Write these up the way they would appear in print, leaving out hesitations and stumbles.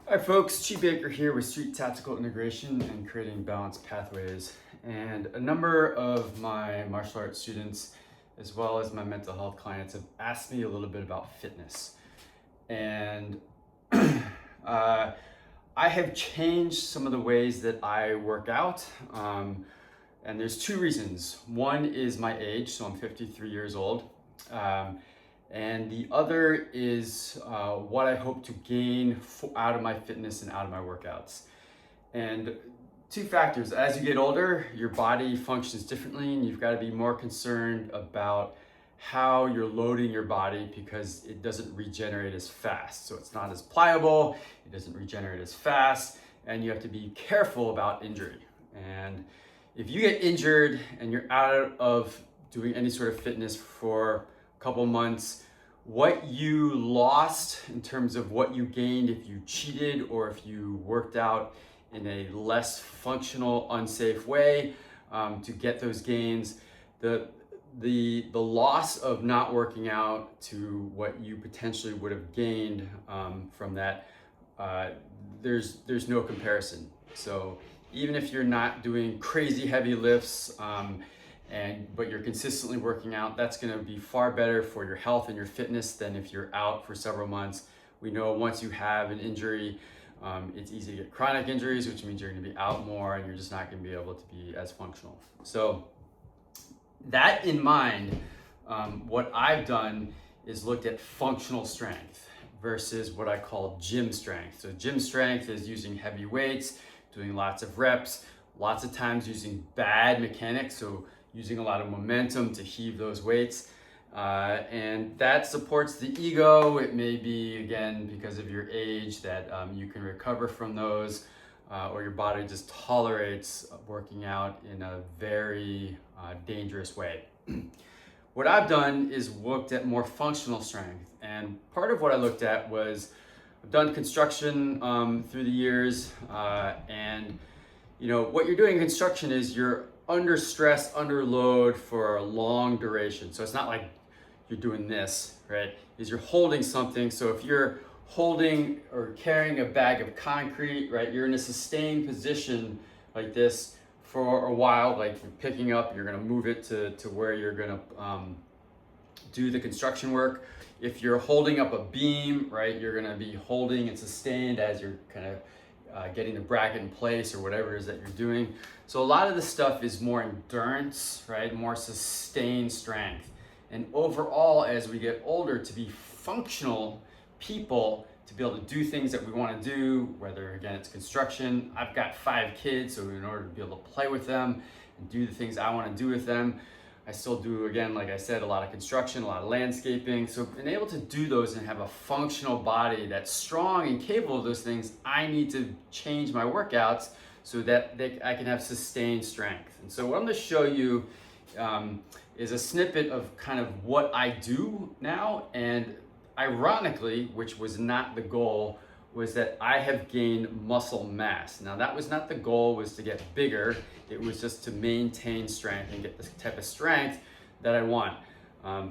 Hi folks, Chi Baker here with Street Tactical Integration and Creating Balanced Pathways. And a number of my martial arts students, as well as my mental health clients, have asked me a little bit about fitness. And I have changed some of the ways that I work out. And there's two reasons. One is my age, so I'm 53 years old. And the other is what I hope to gain out of my fitness and out of my workouts. And two factors: as you get older, your body functions differently, and you've got to be more concerned about how you're loading your body because it doesn't regenerate as fast. So it's not as pliable, it doesn't regenerate as fast, and you have to be careful about injury. And if you get injured and you're out of doing any sort of fitness for a couple months, what you lost in terms of what you gained if you cheated or if you worked out in a less functional, unsafe way to get those gains, the loss of not working out to what you potentially would have gained from that, there's no comparison. So even if you're not doing crazy heavy lifts, but you're consistently working out, that's going to be far better for your health and your fitness than if you're out for several months. We know once you have an injury, it's easy to get chronic injuries, which means you're going to be out more and you're just not going to be able to be as functional. So that in mind, what I've done is looked at functional strength versus what I call gym strength. So gym strength is using heavy weights, doing lots of reps, lots of times using bad mechanics, so using a lot of momentum to heave those weights. And that supports the ego. It may be, again, because of your age that you can recover from those, or your body just tolerates working out in a very dangerous way. What I've done is looked at more functional strength. And part of what I looked at was, I've done construction through the years, and what you're doing in construction is you're under stress, under load for a long duration. So it's not like you're doing this, right? Is you're holding something. So if you're holding or carrying a bag of concrete, right, you're in a sustained position like this for a while, like you're picking up, you're gonna move it to where you're gonna do the construction work. If you're holding up a beam, right, you're gonna be holding and sustained as you're kind of getting the bracket in place or whatever it is that you're doing. So a lot of this stuff is more endurance, right? More sustained strength. And overall, as we get older, to be functional people, to be able to do things that we want to do, whether again it's construction. I've got 5 kids, so in order to be able to play with them and do the things I want to do with them, I still do, again, like I said, a lot of construction, a lot of landscaping. So being able to do those and have a functional body that's strong and capable of those things, I need to change my workouts so that I can have sustained strength. And so what I'm going to show you is a snippet of kind of what I do now. And ironically, which was not the goal, was that I have gained muscle mass. Now that was not the goal, was to get bigger. It was just to maintain strength and get the type of strength that I want.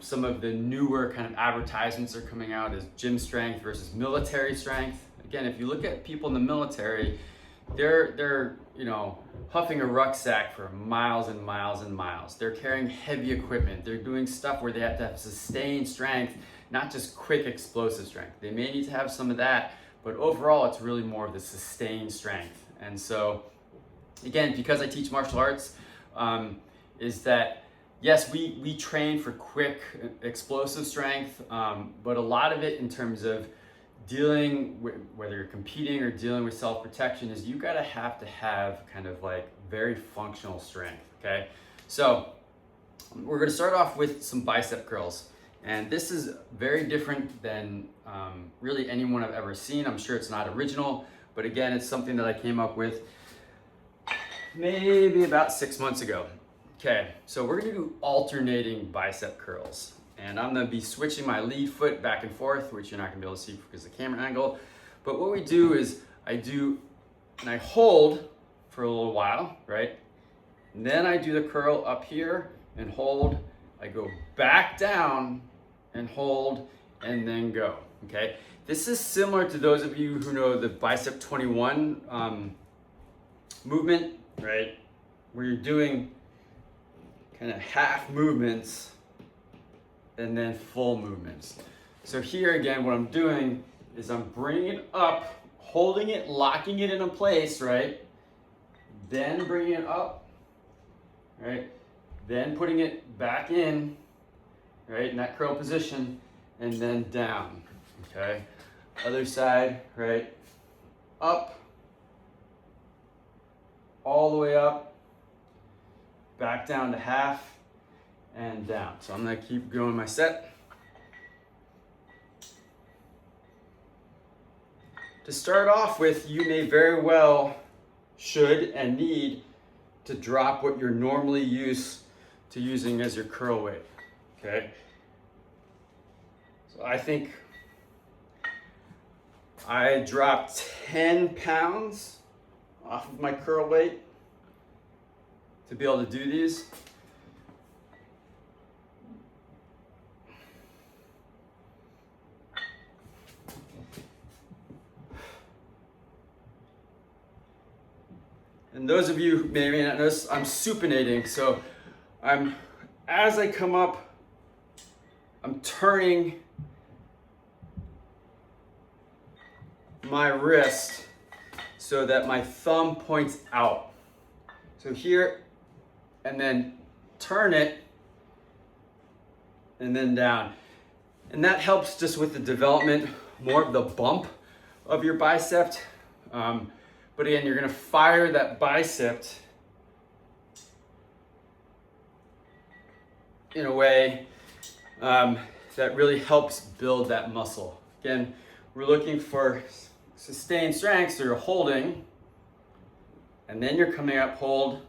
Some of the newer kind of advertisements are coming out as gym strength versus military strength. Again, if you look at people in the military, they're huffing a rucksack for miles and miles and miles. They're carrying heavy equipment. They're doing stuff where they have to have sustained strength, not just quick explosive strength. They may need to have some of that, but overall, it's really more of the sustained strength. And so, again, because I teach martial arts, is that, yes, we train for quick, explosive strength, but a lot of it in terms of dealing with, whether you're competing or dealing with self-protection, is you gotta have to have kind of like very functional strength, okay? So, we're gonna start off with some bicep curls. And this is very different than really anyone I've ever seen. I'm sure it's not original, but again, it's something that I came up with maybe about 6 months ago. Okay, so we're gonna do alternating bicep curls. And I'm gonna be switching my lead foot back and forth, which you're not gonna be able to see because of the camera angle. But what we do is I hold for a little while, right? And then I do the curl up here and hold. I go back down and hold, and then go, okay? This is similar to those of you who know the bicep 21 movement, right? Where you're doing kind of half movements and then full movements. So here again, what I'm doing is I'm bringing it up, holding it, locking it in place, right? Then bringing it up, right? Then putting it back in, right, in that curl position, and then down, okay? Other side, right? Up, all the way up, back down to half, and down. So I'm gonna keep going my set. To start off with, you may very well should and need to drop what you're normally used to using as your curl weight, okay? So I think I dropped 10 pounds off of my curl weight to be able to do these. And those of you who may or may not notice, I'm supinating. So as I come up, I'm turning my wrist so that my thumb points out. So here, and then turn it, and then down. And that helps just with the development, more of the bump of your bicep. But again, you're gonna fire that bicep in a way that really helps build that muscle. Again, we're looking for sustained strength, so you're holding, and then you're coming up, hold,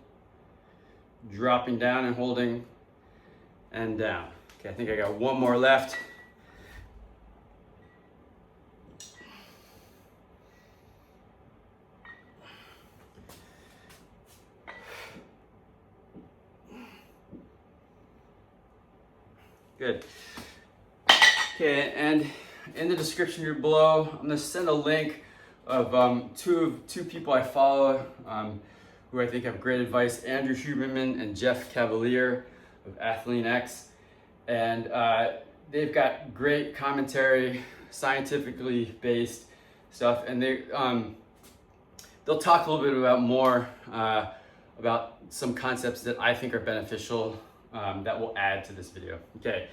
dropping down and holding, and down. Okay, I think I got one more left. Good. Okay, and in the description here below, I'm gonna send a link of two people I follow who I think have great advice, Andrew Huberman and Jeff Cavalier of Athlean-X. And they've got great commentary, scientifically based stuff, and they'll talk a little bit about more about some concepts that I think are beneficial that will add to this video. Okay,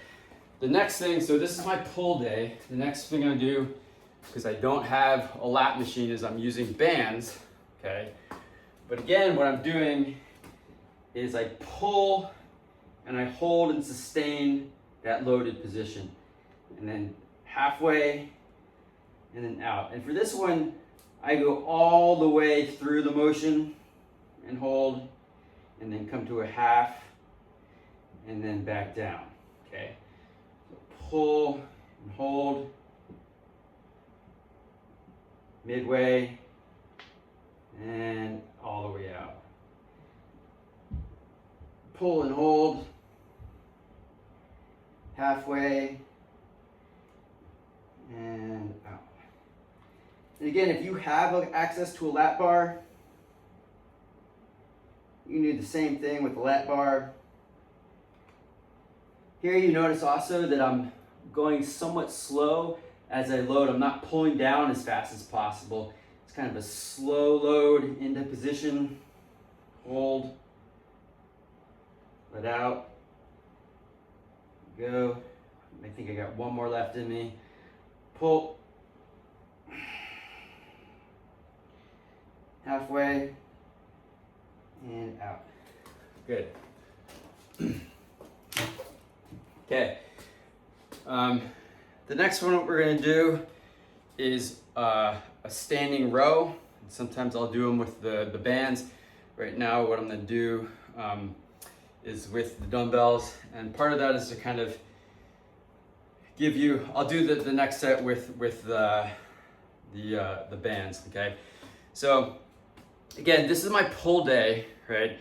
the next thing, so this is my pull day. The next thing I do, because I don't have a lat machine, is I'm using bands, okay? But again, what I'm doing is I pull and I hold and sustain that loaded position. And then halfway and then out. And for this one, I go all the way through the motion and hold, and then come to a half, and then back down, okay? So pull and hold, midway, and all the way out. Pull and hold, halfway, and out. And again, if you have access to a lat bar, you can do the same thing with the lat bar. Here you notice also that I'm going somewhat slow as I load. I'm not pulling down as fast as possible. It's kind of a slow load into position. Hold. Let out. Go. I think I got one more left in me. Pull. Halfway. And out. Good. Okay. The next one, what we're going to do is a standing row. Sometimes I'll do them with the bands. Right now, what I'm going to do is with the dumbbells, and part of that is to kind of give you. I'll do the next set with the bands. Okay. So again, this is my pull day, right?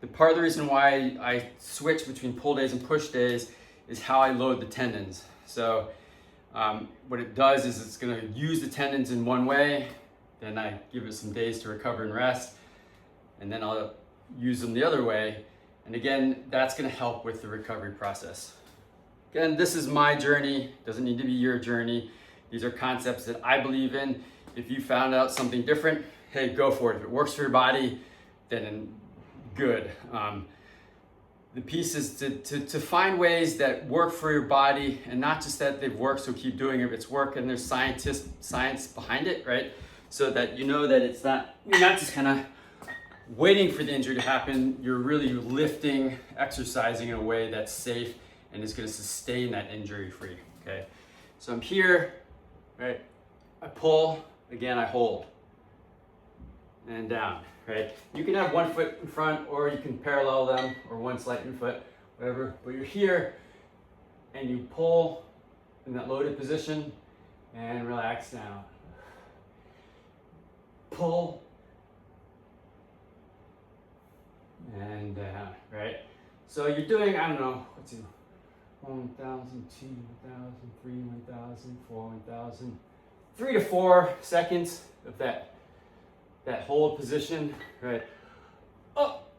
The part of the reason why I switch between pull days and push days is how I load the tendons. So What it does is it's gonna use the tendons in one way, then I give it some days to recover and rest, and then I'll use them the other way. And again, that's gonna help with the recovery process. Again, this is my journey, doesn't need to be your journey. These are concepts that I believe in. If you found out something different, hey, go for it. If it works for your body, then good. The piece is to find ways that work for your body, and not just that they've worked, so keep doing it. If it's work and there's science behind it, right? So that you know that you're not just kind of waiting for the injury to happen. You're really lifting, exercising in a way that's safe and is going to sustain that injury free. Okay, so I'm here, right? I pull, again I hold, and down. Right? You can have one foot in front, or you can parallel them, or one slight in foot, whatever. But you're here, and you pull in that loaded position, and relax down. Pull, and down, right? So you're doing, I don't know, let's see, 1,000, 2,000, 3, 1,000, 4, 1,000, 3 to 4 seconds of that hold position, right? Up,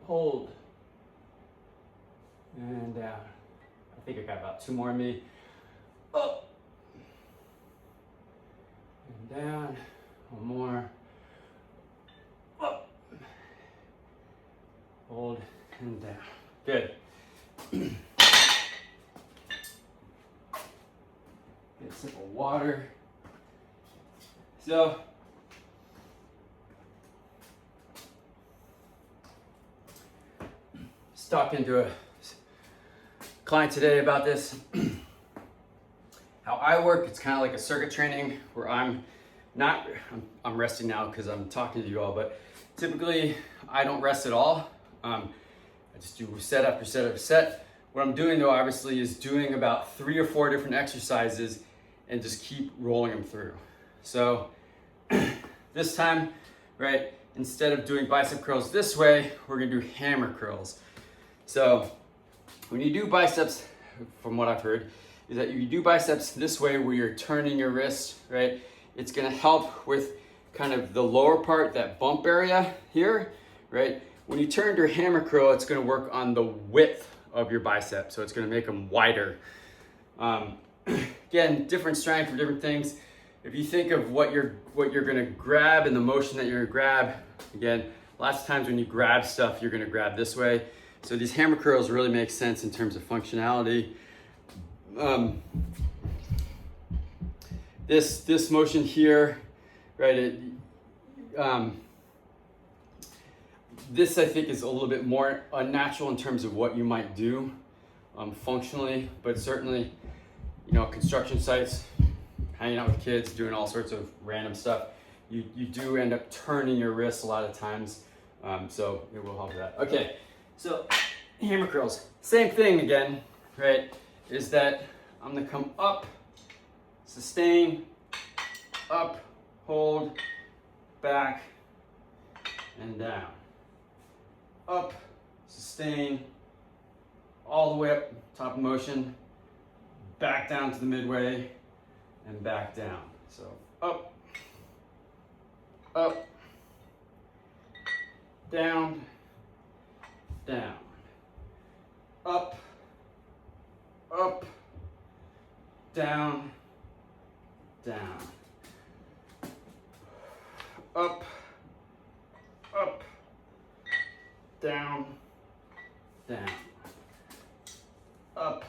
hold, and down. I think I got about 2 more in me. Up, and down. 1 more. Up, hold, and down. Good. Get a sip of water. So, talking to a client today about this. How I work, it's kind of like a circuit training where I'm resting now because I'm talking to you all, but typically I don't rest at all. I just do set after set after set. What I'm doing though, obviously, is doing about 3 or 4 different exercises and just keep rolling them through. So this time, right, instead of doing bicep curls this way, we're gonna do hammer curls. So when you do biceps, from what I've heard, is that you do biceps this way where you're turning your wrist, right? It's gonna help with kind of the lower part, that bump area here, right? When you turn your hammer curl, it's gonna work on the width of your bicep. So it's gonna make them wider. Again, different strength for different things. If you think of what you're gonna grab and the motion that you're gonna grab, again, lots of times when you grab stuff, you're gonna grab this way. So these hammer curls really make sense in terms of functionality. This motion here, right? This I think is a little bit more unnatural in terms of what you might do functionally, but certainly, you know, construction sites, hanging out with kids, doing all sorts of random stuff, you do end up turning your wrists a lot of times. So it will help with that. Okay. So hammer curls, same thing again, right? Is that I'm gonna come up, sustain, up, hold, back, and down. Up, sustain, all the way up, top of motion, back down to the midway, and back down. So up, up, down, down, up, up, down, down, up, up, down, down, up,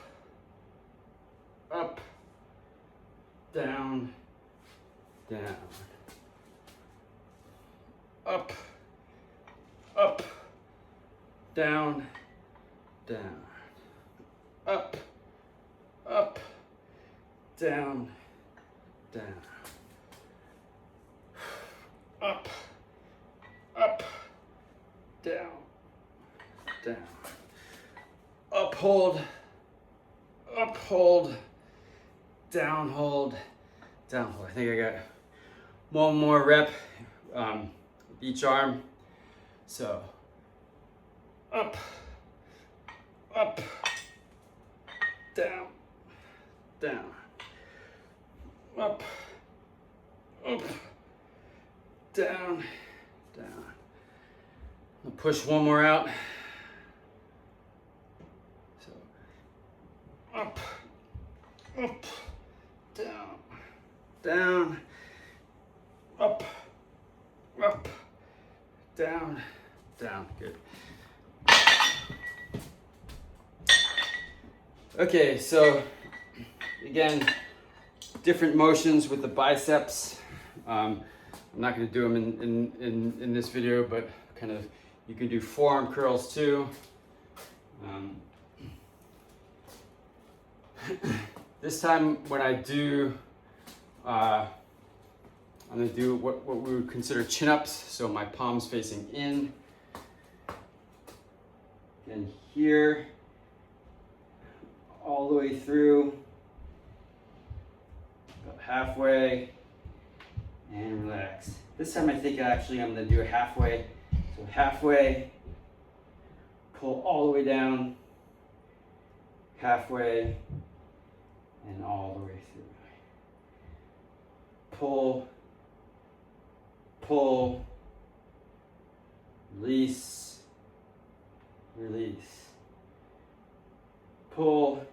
up, down, down, up, up, down, down, up, up, down, down, up, up, down, down, up, hold, down, hold, down, hold. I think I got 1 more rep each arm. So up, up, down, down, up, up, down, down. I'll push one more out. So up, up, down, down, up, up, down, down. Good. Okay, so again, different motions with the biceps. I'm not going to do them in this video, but kind of you can do forearm curls too. This time when I do, I'm going to do what we would consider chin-ups. So my palms facing in. And here, all the way through, about halfway, and relax. This time I think actually I'm going to do it halfway. So halfway, pull all the way down, halfway, and all the way through. Pull, pull, release, release. Pull,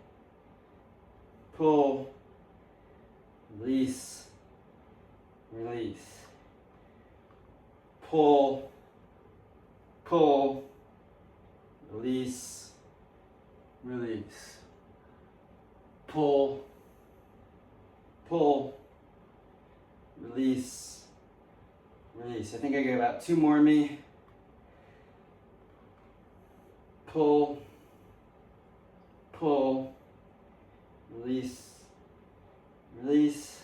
pull, release, release. Pull, pull, release, release. Pull, pull, release, release. I think I got about 2 more in me. Pull, pull, release, release.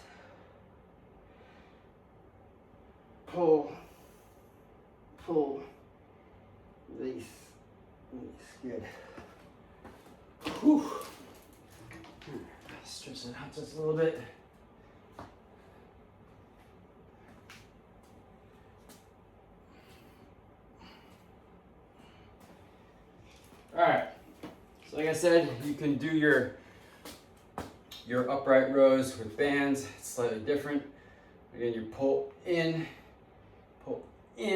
Pull, pull, release, release. Good. Whew. Stretch it out just a little bit. All right. So like I said, you can do your upright rows with bands. It's slightly different. Again, you pull in,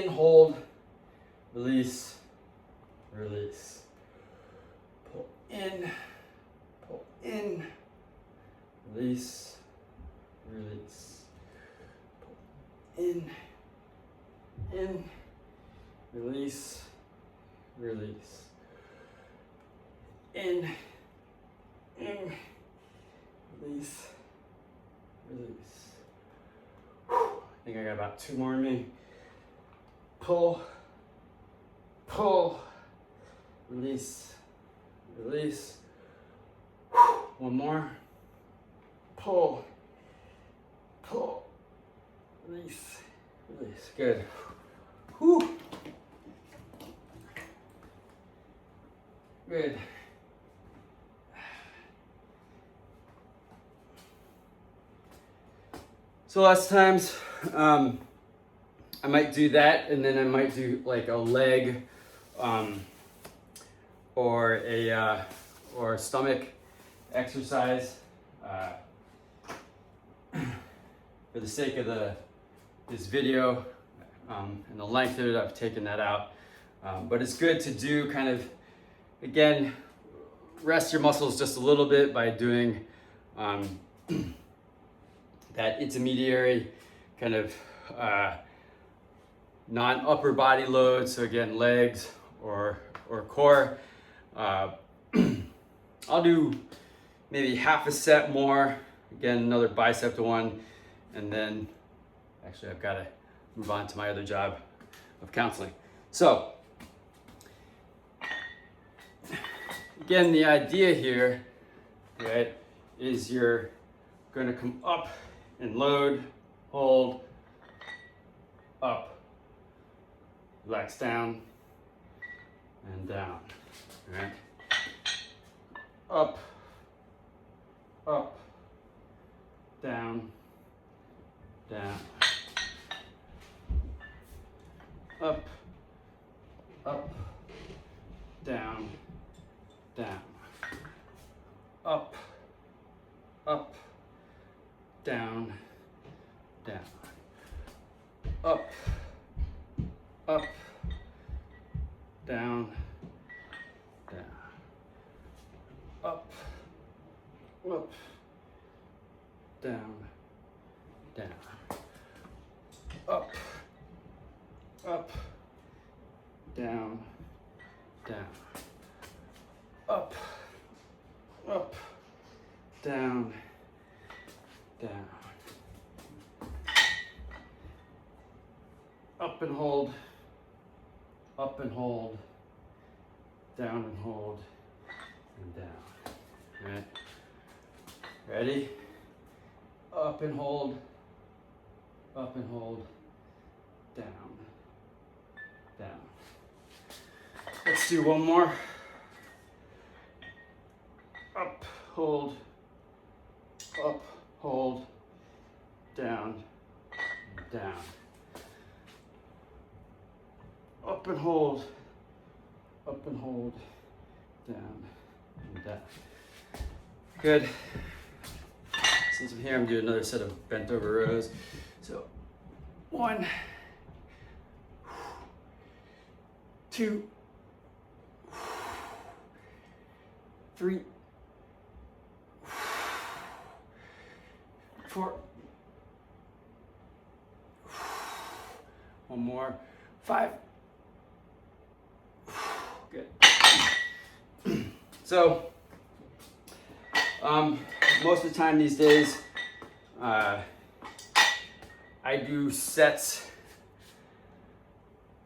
hold, release, release. Pull in, release, release. Pull in, release, release. In, release, release. I think I got about 2 more in me. Pull, pull, release, release. 1 more. Pull, pull, release, release. Good. Whew. Good. So lots of times, I might do that, and then I might do like a leg, or a stomach exercise. For the sake of this video and the length of it, I've taken that out. But it's good to do kind of, again, rest your muscles just a little bit by doing that intermediary kind of non-upper body load. So again, legs or core. I'll do maybe half a set more. Again, another bicep to one. And then actually I've got to move on to my other job of counseling. So again, the idea here, right, is you're going to come up and load, hold, up, relax down, and down, right? Up, up, down, down, up, up, down, down, up, up, up, up, down, down, up, up, down, down, up, up, down, down, up, up, down, down, up and hold, down and hold, and down. All right, ready? Up and hold, down, down. Let's do one more. Up, hold, down, down. Up and hold, down, and down. Good. Since I'm here, I'm doing another set of bent over rows. So 1, 2, 3, 4. One more. 5. Good. So, most of the time these days, I do sets,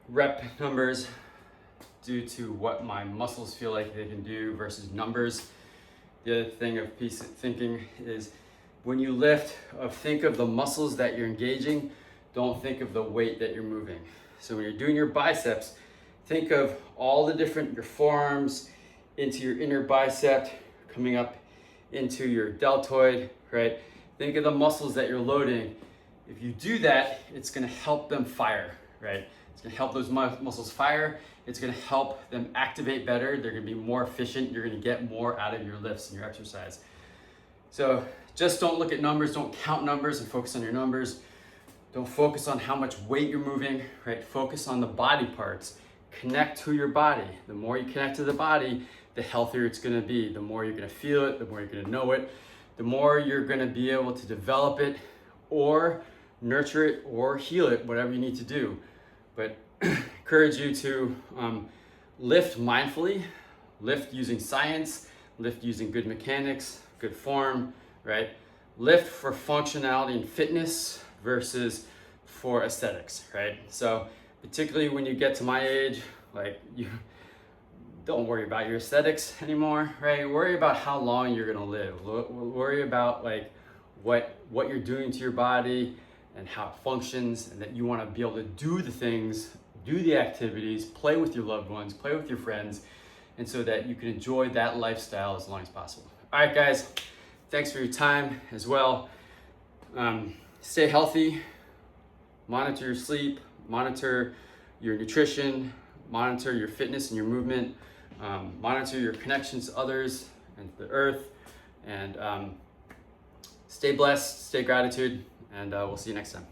rep numbers due to what my muscles feel like they can do versus numbers. The other thing of piece of thinking is when you lift, think of the muscles that you're engaging, don't think of the weight that you're moving. So when you're doing your biceps, think of all the different, your forearms into your inner bicep, coming up into your deltoid, right? Think of the muscles that you're loading. If you do that, it's gonna help them fire, right? It's gonna help those muscles fire. It's gonna help them activate better. They're gonna be more efficient. You're gonna get more out of your lifts and your exercise. So just don't look at numbers, don't count numbers and focus on your numbers. Don't focus on how much weight you're moving, right? Focus on the body parts. Connect to your body. The more you connect to the body, the healthier it's gonna be. The more you're gonna feel it, the more you're gonna know it, the more you're gonna be able to develop it or nurture it or heal it, whatever you need to do. But encourage you to lift mindfully, lift using science, lift using good mechanics, good form, right? Lift for functionality and fitness versus for aesthetics, right? So particularly when you get to my age, like you don't worry about your aesthetics anymore, right? Worry about how long you're gonna live. Worry about like what you're doing to your body and how it functions, and that you wanna be able to do the things, do the activities, play with your loved ones, play with your friends, and so that you can enjoy that lifestyle as long as possible. All right, guys, thanks for your time as well. Stay healthy, monitor your sleep, monitor your nutrition, monitor your fitness and your movement, monitor your connections to others and to the earth, and stay blessed, stay gratitude, and we'll see you next time.